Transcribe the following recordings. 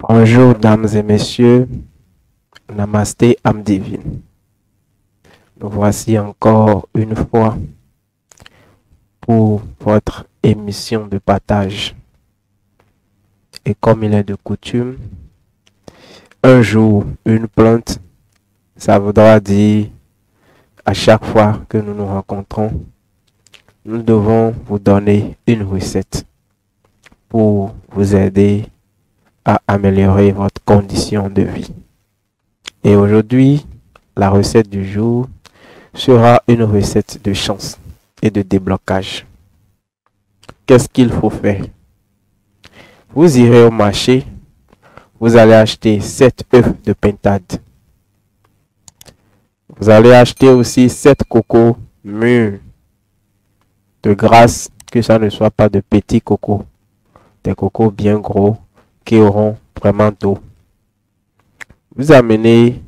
Bonjour, dames et messieurs. Namasté, âme divine. Nous voici encore une fois pour votre émission de partage. Et comme il est de coutume, un jour, une plante, ça voudra dire à chaque fois que nous nous rencontrons, nous devons vous donner une recette pour vous aider à améliorer votre condition de vie. Et aujourd'hui, la recette du jour sera une recette de chance et de déblocage. Qu'est-ce qu'il faut faire? Vous irez au marché, vous allez acheter 7 œufs de pintade. Vous allez acheter aussi 7 cocos mûrs. De grâce que ça ne soit pas de petits cocos, des cocos bien gros qui auront vraiment d'eau. Vous amenez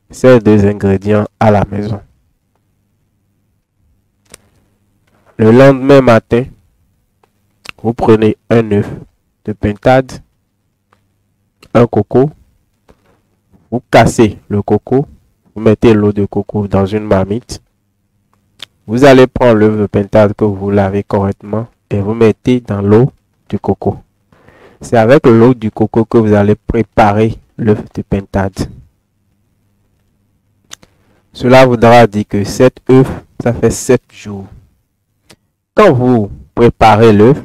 ces deux ingrédients à la maison. Le lendemain matin, vous prenez un œuf de pintade, un coco, vous cassez le coco, vous mettez l'eau de coco dans une marmite. Vous allez prendre l'œuf de pintade que vous lavez correctement et vous mettez dans l'eau du coco. C'est avec l'eau du coco que vous allez préparer l'œuf de pintade. Cela voudra dire que 7 œufs, ça fait 7 jours. Quand vous préparez l'œuf,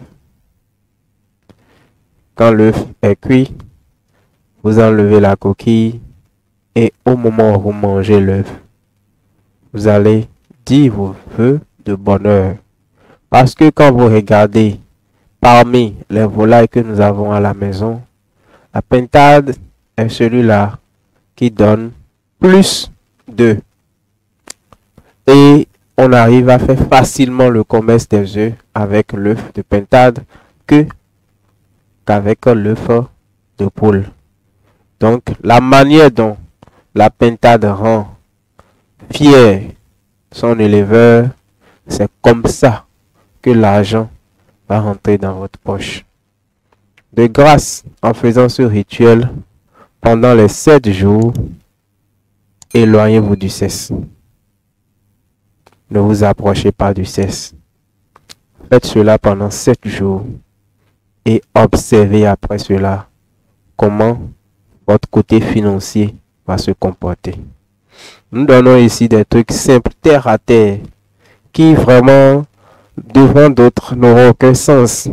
quand l'œuf est cuit, vous enlevez la coquille et au moment où vous mangez l'œuf, vous allez dire vos vœux de bonheur. Parce que quand vous regardez parmi les volailles que nous avons à la maison, la pintade est celui-là qui donne plus d'œufs. Et on arrive à faire facilement le commerce des œufs avec l'œuf de pintade qu'avec l'œuf de poule. Donc, la manière dont la pintade rend fier son éleveur, c'est comme ça que l'argent va rentrer dans votre poche. De grâce, en faisant ce rituel, pendant les 7 jours, éloignez-vous du cesse. Ne vous approchez pas du cesse. Faites cela pendant 7 jours et observez après cela comment votre côté financier va se comporter. Nous donnons ici des trucs simples, terre à terre, qui vraiment, devant d'autres, n'auront aucun sens.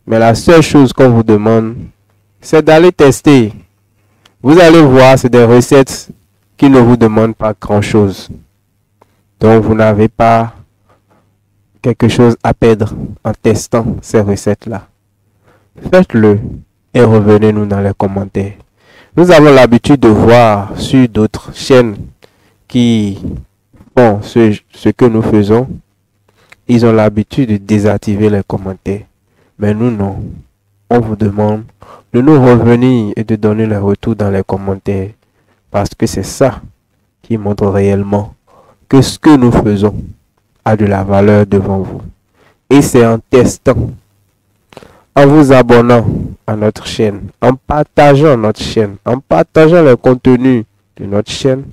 Mais la seule chose qu'on vous demande, c'est d'aller tester. Vous allez voir, c'est des recettes qui ne vous demandent pas grand-chose. Donc, vous n'avez pas quelque chose à perdre en testant ces recettes-là. Faites-le et revenez-nous dans les commentaires. Nous avons l'habitude de voir sur d'autres chaînes qui font ce que nous faisons. Ils ont l'habitude de désactiver les commentaires. Mais nous, non. On vous demande de nous revenir et de donner les retours dans les commentaires. Parce que c'est ça qui montre réellement que ce que nous faisons a de la valeur devant vous. Et c'est en testant, en vous abonnant à notre chaîne, en partageant notre chaîne, en partageant le contenu de notre chaîne,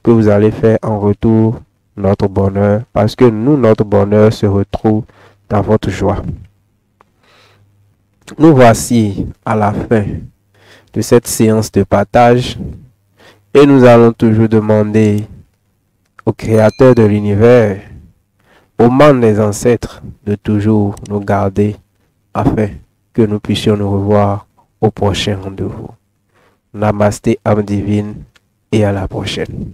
que vous allez faire en retour notre bonheur. Parce que nous, notre bonheur se retrouve dans votre joie. Nous voici à la fin de cette séance de partage. Et nous allons toujours demander au Créateur de l'univers, au monde des ancêtres, de toujours nous garder afin que nous puissions nous revoir au prochain rendez-vous. Namasté, âme divine, et à la prochaine.